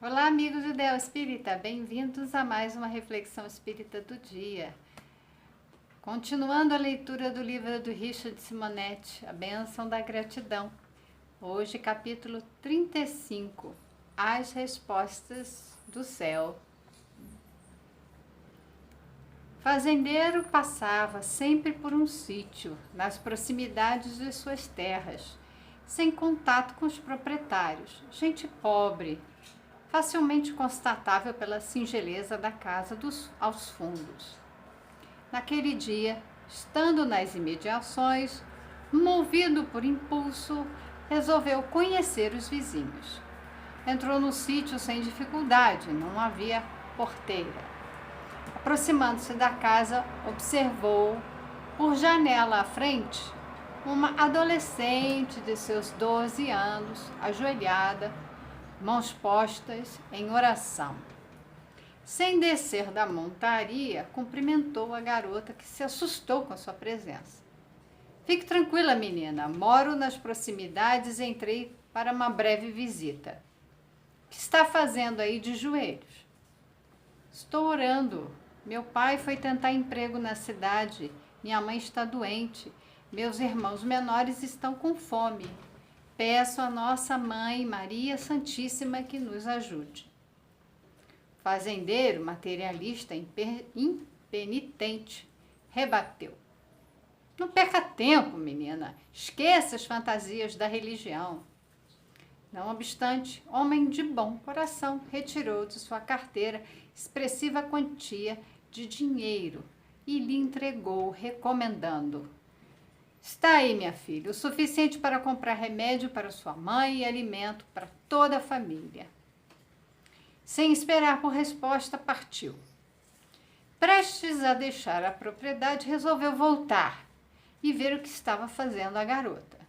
Olá, amigos do Ideal Espírita, bem-vindos a mais uma reflexão espírita do dia. Continuando a leitura do livro do Richard Simonetti, A Bênção da Gratidão. Hoje, capítulo 35, As Respostas do Céu. Fazendeiro passava sempre por um sítio, nas proximidades de suas terras, sem contato com os proprietários, gente pobre, facilmente constatável pela singeleza da casa aos fundos. Naquele dia, estando nas imediações, movido por impulso, resolveu conhecer os vizinhos. Entrou no sítio sem dificuldade, não havia porteira. Aproximando-se da casa, observou, por janela à frente, uma adolescente de seus 12 anos, ajoelhada, mãos postas em oração. Sem descer da montaria, cumprimentou a garota, que se assustou com a sua presença. Fique tranquila, menina, moro nas proximidades e entrei para uma breve visita. O que está fazendo aí de joelhos? Estou orando. Meu pai foi tentar emprego na cidade, minha mãe está doente, meus irmãos menores estão com fome. Peço a nossa mãe, Maria Santíssima, que nos ajude. Fazendeiro, materialista, impenitente, rebateu. Não perca tempo, menina. Esqueça as fantasias da religião. Não obstante, homem de bom coração retirou de sua carteira expressiva quantia de dinheiro e lhe entregou, recomendando: está aí, minha filha, o suficiente para comprar remédio para sua mãe e alimento para toda a família. Sem esperar por resposta, partiu. Prestes a deixar a propriedade, resolveu voltar e ver o que estava fazendo a garota.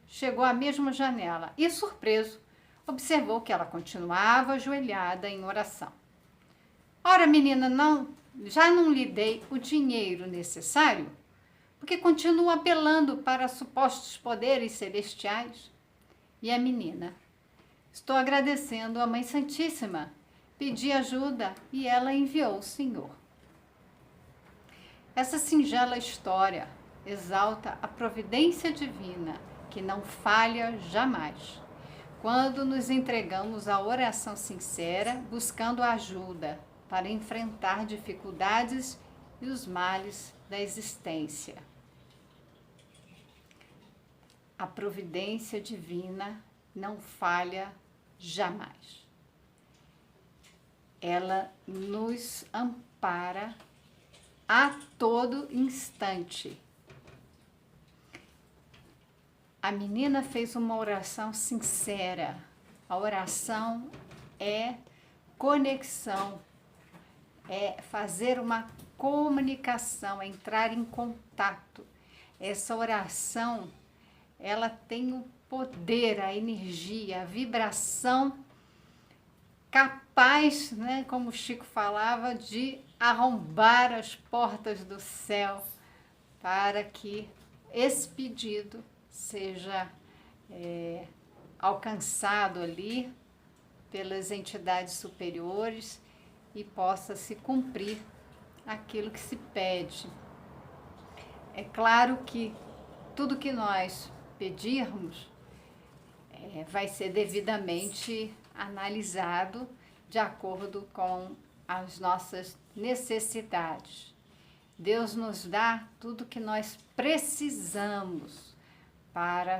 Chegou à mesma janela e, surpreso, observou que ela continuava ajoelhada em oração. Ora, menina, já não lhe dei o dinheiro necessário? Porque continua apelando para supostos poderes celestiais. E a menina: estou agradecendo a Mãe Santíssima, pedi ajuda e ela enviou o Senhor. Essa singela história exalta a providência divina, que não falha jamais, quando nos entregamos à oração sincera, buscando ajuda para enfrentar dificuldades e os males da existência. A providência divina não falha jamais. Ela nos ampara a todo instante. A menina fez uma oração sincera. A oração é conexão, é fazer uma comunicação, é entrar em contato. Essa oração, ela tem o poder, a energia, a vibração capaz, né, como o Chico falava, de arrombar as portas do céu para que esse pedido seja alcançado ali pelas entidades superiores e possa se cumprir aquilo que se pede. É claro que tudo que nós pedirmos vai ser devidamente analisado de acordo com as nossas necessidades. Deus nos dá tudo que nós precisamos para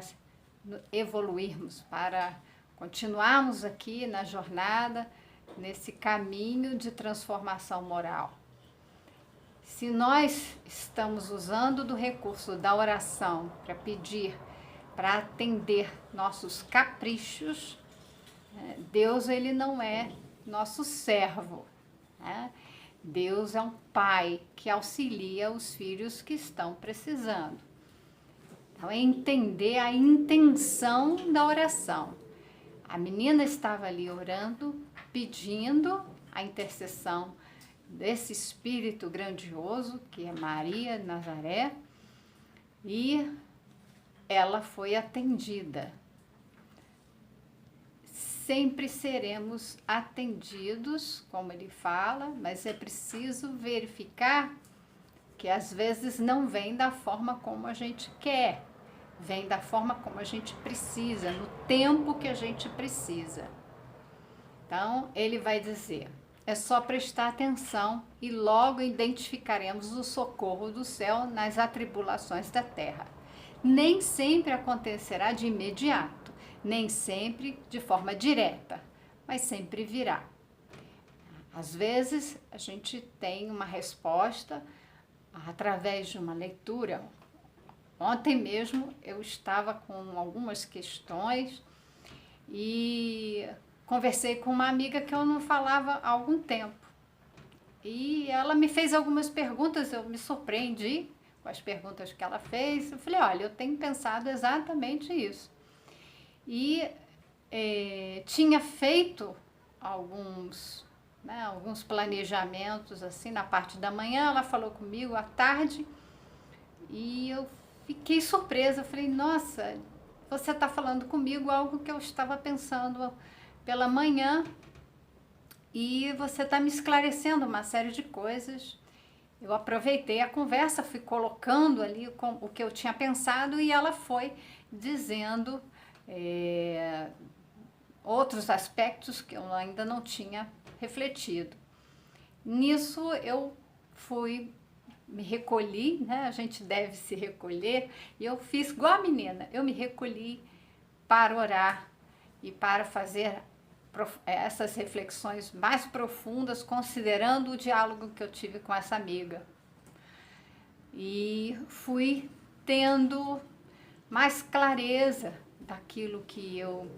evoluirmos, para continuarmos aqui na jornada, nesse caminho de transformação moral. Se nós estamos usando do recurso da oração para pedir, para atender nossos caprichos, Deus, ele não é nosso servo, né? Deus é um pai que auxilia os filhos que estão precisando. Então, é entender a intenção da oração. A menina estava ali orando, pedindo a intercessão desse Espírito grandioso, que é Maria de Nazaré, e ela foi atendida. sempre seremos atendidos, como ele fala, mas é preciso verificar que às vezes não vem da forma como a gente quer, vem da forma como a gente precisa, no tempo que a gente precisa. Então, ele vai dizer, é só prestar atenção e logo identificaremos o socorro do céu nas atribulações da terra. Nem sempre acontecerá de imediato, nem sempre de forma direta, mas sempre virá. Às vezes, a gente tem uma resposta através de uma leitura. Ontem mesmo eu estava com algumas questões e conversei com uma amiga que eu não falava há algum tempo. E ela me fez algumas perguntas, eu me surpreendi com as perguntas que ela fez. Eu falei, olha, eu tenho pensado exatamente isso. E tinha feito alguns planejamentos assim na parte da manhã. Ela falou comigo à tarde e eu fiquei surpresa. Eu falei, nossa, você está falando comigo algo que eu estava pensando pela manhã e você está me esclarecendo uma série de coisas. Eu aproveitei a conversa, fui colocando ali o que eu tinha pensado e ela foi dizendo outros aspectos que eu ainda não tinha refletido. Nisso eu me recolhi, né? A gente deve se recolher, e eu fiz igual a menina, eu me recolhi para orar e para fazer essas reflexões mais profundas, considerando o diálogo que eu tive com essa amiga. E fui tendo mais clareza daquilo que eu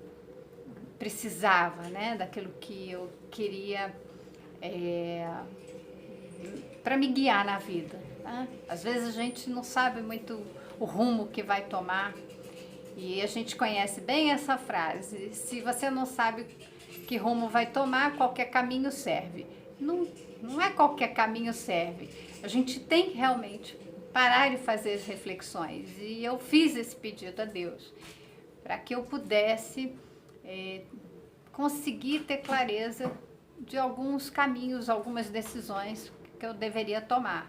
precisava, né? Daquilo que eu queria para me guiar na vida. Tá? Às vezes a gente não sabe muito o rumo que vai tomar e a gente conhece bem essa frase: se você não sabe que rumo vai tomar, qualquer caminho serve. Não é qualquer caminho serve. A gente tem que realmente parar e fazer as reflexões. E eu fiz esse pedido a Deus para que eu pudesse conseguir ter clareza de alguns caminhos, algumas decisões que eu deveria tomar.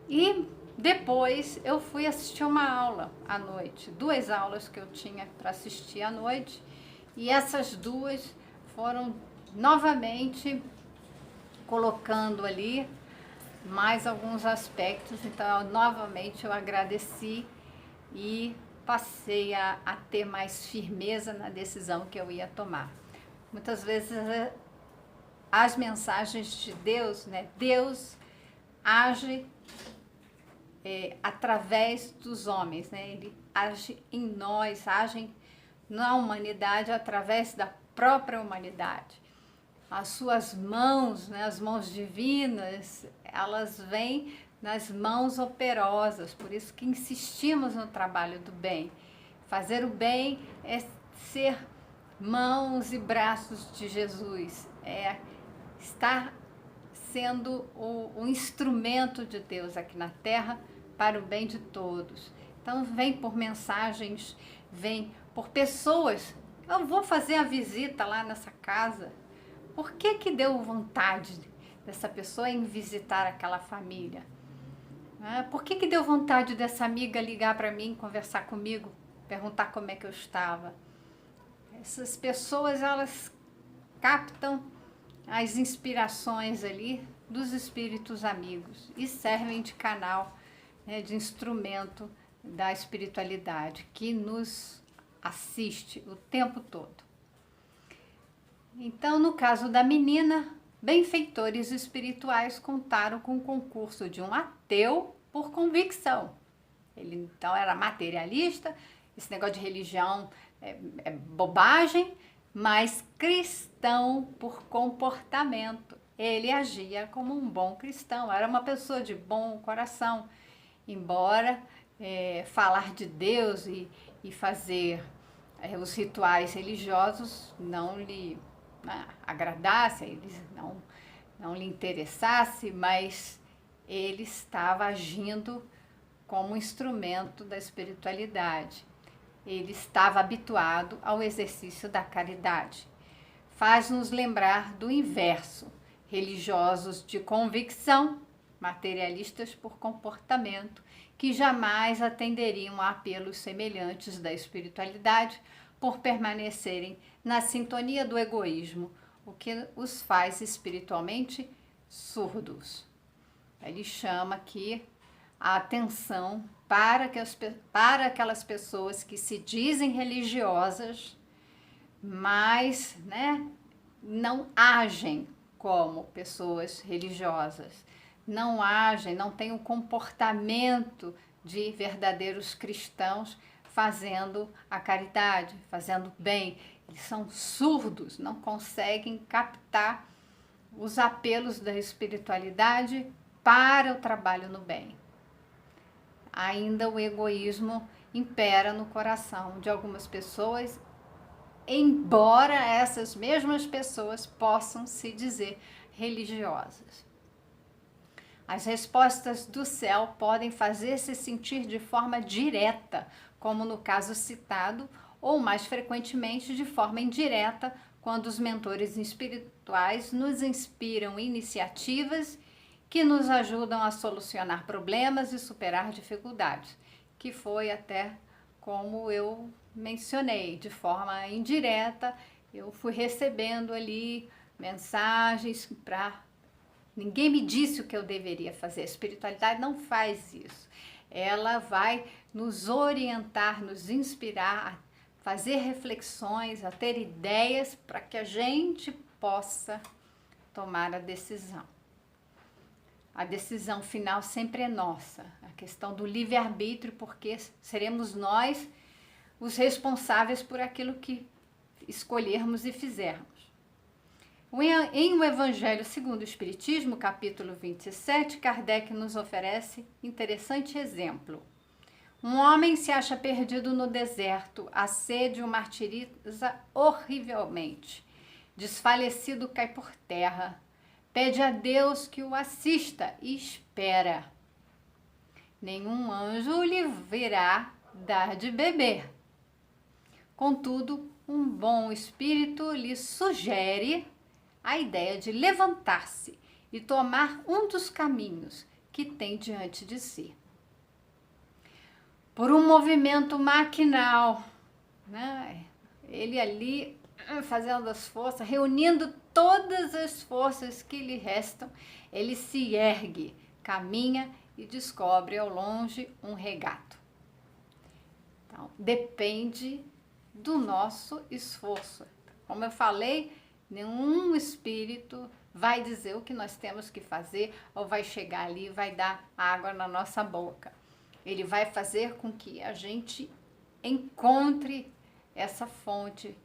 E depois eu fui assistir uma aula à noite, 2 aulas que eu tinha para assistir à noite, e essas 2 foram novamente colocando ali mais alguns aspectos. Então, novamente eu agradeci e passei a ter mais firmeza na decisão que eu ia tomar. Muitas vezes as mensagens de Deus, né? Deus age através dos homens, né? Ele age em nós, age na humanidade através da própria humanidade. As suas mãos, né? As mãos divinas, elas vêm nas mãos operosas, por isso que insistimos no trabalho do bem. Fazer o bem é ser mãos e braços de Jesus, é estar sendo o instrumento de Deus aqui na terra para o bem de todos. Então vem por mensagens, vem por pessoas. Eu vou fazer a visita lá nessa casa. Por que deu vontade dessa pessoa em visitar aquela família? Por que deu vontade dessa amiga ligar para mim, conversar comigo, perguntar como é que eu estava? Essas pessoas, elas captam as inspirações ali dos espíritos amigos e servem de canal, né, de instrumento da espiritualidade que nos assiste o tempo todo. Então, no caso da menina, benfeitores espirituais contaram com o concurso de um ateu por convicção. Ele então era materialista, esse negócio de religião é bobagem, mas cristão por comportamento. Ele agia como um bom cristão, era uma pessoa de bom coração, embora falar de Deus e fazer os rituais religiosos não lhe agradasse, ele não lhe interessasse, mas ele estava agindo como instrumento da espiritualidade. Ele estava habituado ao exercício da caridade. faz-nos lembrar do inverso: religiosos de convicção, materialistas por comportamento, que jamais atenderiam a apelos semelhantes da espiritualidade por permanecerem na sintonia do egoísmo, o que os faz espiritualmente surdos. Ele chama aqui a atenção para aquelas pessoas que se dizem religiosas, mas, não agem como pessoas religiosas, não agem, não têm o comportamento de verdadeiros cristãos fazendo a caridade, fazendo bem. Eles são surdos, não conseguem captar os apelos da espiritualidade para o trabalho no bem. Ainda o egoísmo impera no coração de algumas pessoas, embora essas mesmas pessoas possam se dizer religiosas. As respostas do céu podem fazer-se sentir de forma direta, como no caso citado, ou mais frequentemente de forma indireta, quando os mentores espirituais nos inspiram iniciativas que nos ajudam a solucionar problemas e superar dificuldades, que foi até como eu mencionei, de forma indireta, eu fui recebendo ali mensagens para... Ninguém me disse o que eu deveria fazer. A espiritualidade não faz isso. Ela vai nos orientar, nos inspirar, a fazer reflexões, a ter ideias para que a gente possa tomar a decisão. A decisão final sempre é nossa. A questão do livre-arbítrio, porque seremos nós os responsáveis por aquilo que escolhermos e fizermos. Em O Evangelho segundo o Espiritismo, capítulo 27, Kardec nos oferece interessante exemplo. Um homem se acha perdido no deserto, a sede o martiriza horrivelmente. Desfalecido cai por terra, pede a Deus que o assista e espera. Nenhum anjo lhe virá dar de beber. Contudo, um bom espírito lhe sugere a ideia de levantar-se e tomar um dos caminhos que tem diante de si. Por um movimento maquinal, ele ali fazendo as forças, reunindo todas as forças que lhe restam, ele se ergue, caminha e descobre ao longe um regato. Então, depende do nosso esforço. Como eu falei, nenhum espírito vai dizer o que nós temos que fazer ou vai chegar ali e vai dar água na nossa boca. Ele vai fazer com que a gente encontre essa fonte,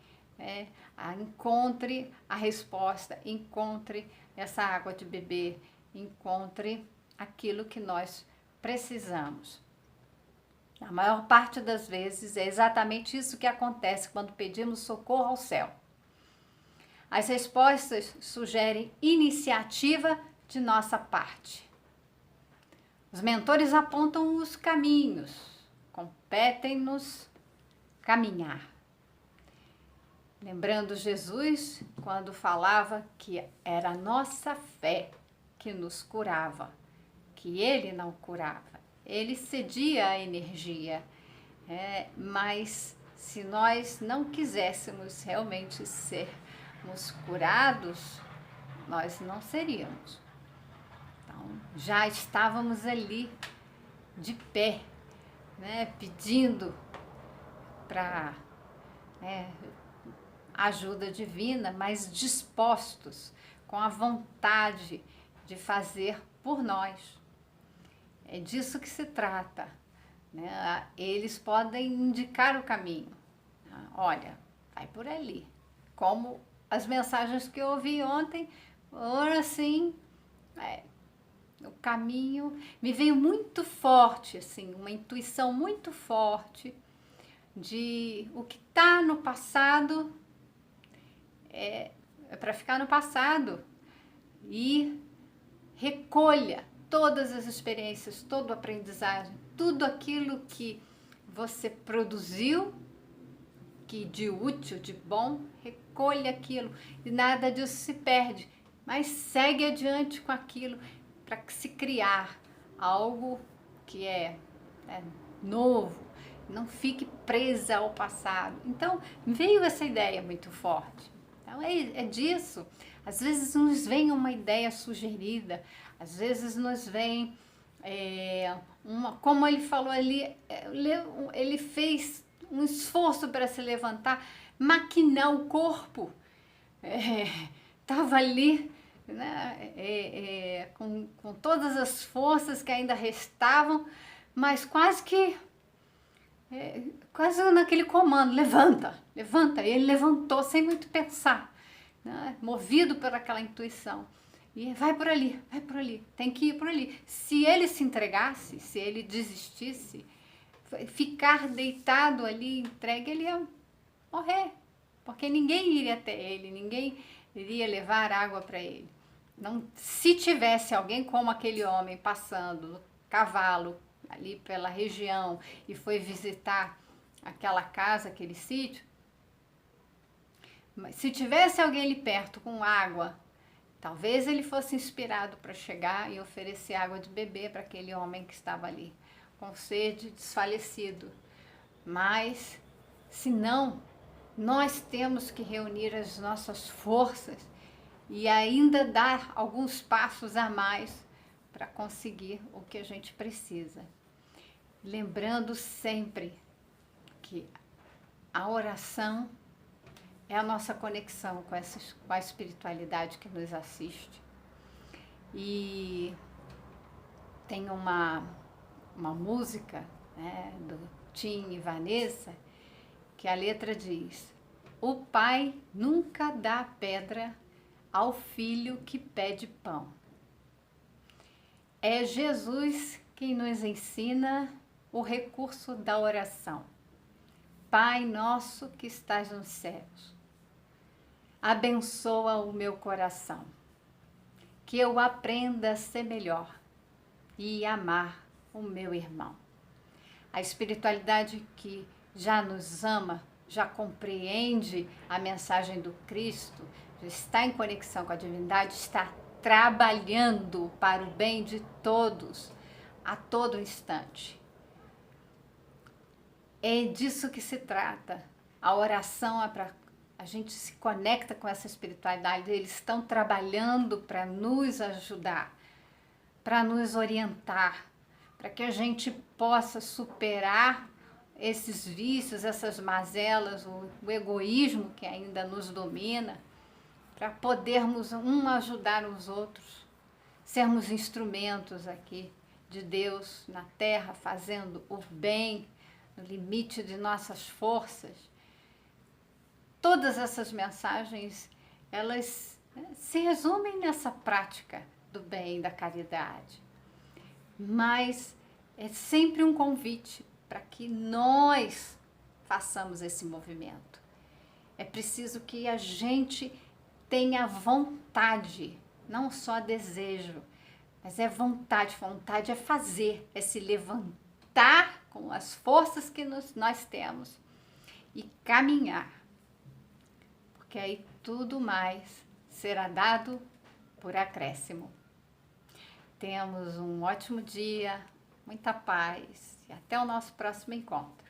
encontre a resposta, encontre essa água de beber, encontre aquilo que nós precisamos. A maior parte das vezes é exatamente isso que acontece quando pedimos socorro ao céu. As respostas sugerem iniciativa de nossa parte. Os mentores apontam os caminhos, competem-nos caminhar. Lembrando Jesus, quando falava que era a nossa fé que nos curava, que ele não curava. Ele cedia a energia, mas se nós não quiséssemos realmente sermos curados, nós não seríamos. Então, já estávamos ali de pé, pedindo para ajuda divina, mas dispostos, com a vontade de fazer por nós. É disso que se trata. Eles podem indicar o caminho. Olha, vai por ali. Como as mensagens que eu ouvi ontem, ora assim, o caminho me veio muito forte, assim, uma intuição muito forte de o que está no passado é para ficar no passado e recolha todas as experiências, todo o aprendizagem, tudo aquilo que você produziu que de útil, de bom, recolha aquilo e nada disso se perde, mas segue adiante com aquilo para se criar algo que é novo, não fique presa ao passado. Então, veio essa ideia muito forte. Então, é disso. Às vezes nos vem uma ideia sugerida, às vezes nos vem, como ele falou ali, ele fez um esforço para se levantar, maquinar o corpo, estava ali, né, com todas as forças que ainda restavam, mas quase naquele comando, levanta, levanta. E ele levantou sem muito pensar, né, movido por aquela intuição. E vai por ali, tem que ir por ali. Se ele se entregasse, se ele desistisse, ficar deitado ali, entregue, ele ia morrer. Porque ninguém iria até ele, ninguém iria levar água para ele. Não, se tivesse alguém como aquele homem passando no cavalo ali pela região e foi visitar aquela casa, aquele sítio, mas se tivesse alguém ali perto com água, talvez ele fosse inspirado para chegar e oferecer água de beber para aquele homem que estava ali, com sede, desfalecido. Mas, se não, nós temos que reunir as nossas forças e ainda dar alguns passos a mais para conseguir o que a gente precisa. Lembrando sempre que a oração é a nossa conexão com a espiritualidade que nos assiste. E tem uma música, né, do Tim e Vanessa, que a letra diz: o pai nunca dá pedra ao filho que pede pão. É Jesus quem nos ensina o recurso da oração. Pai nosso que estás nos céus, abençoa o meu coração, que eu aprenda a ser melhor e amar o meu irmão. A espiritualidade que já nos ama, já compreende a mensagem do Cristo, já está em conexão com a divindade, está trabalhando para o bem de todos, a todo instante. É disso que se trata. A oração é para a gente se conecta com essa espiritualidade. Eles estão trabalhando para nos ajudar, para nos orientar, para que a gente possa superar esses vícios, essas mazelas, o egoísmo que ainda nos domina, para podermos ajudar os outros, sermos instrumentos aqui de Deus na terra, fazendo o bem no limite de nossas forças. Todas essas mensagens, elas se resumem nessa prática do bem, da caridade. Mas é sempre um convite para que nós façamos esse movimento. É preciso que a gente tenha vontade, não só desejo, mas é vontade. Vontade é fazer, é se levantar com as forças que nós temos e caminhar. Porque aí tudo mais será dado por acréscimo. Tenhamos um ótimo dia, muita paz e até o nosso próximo encontro.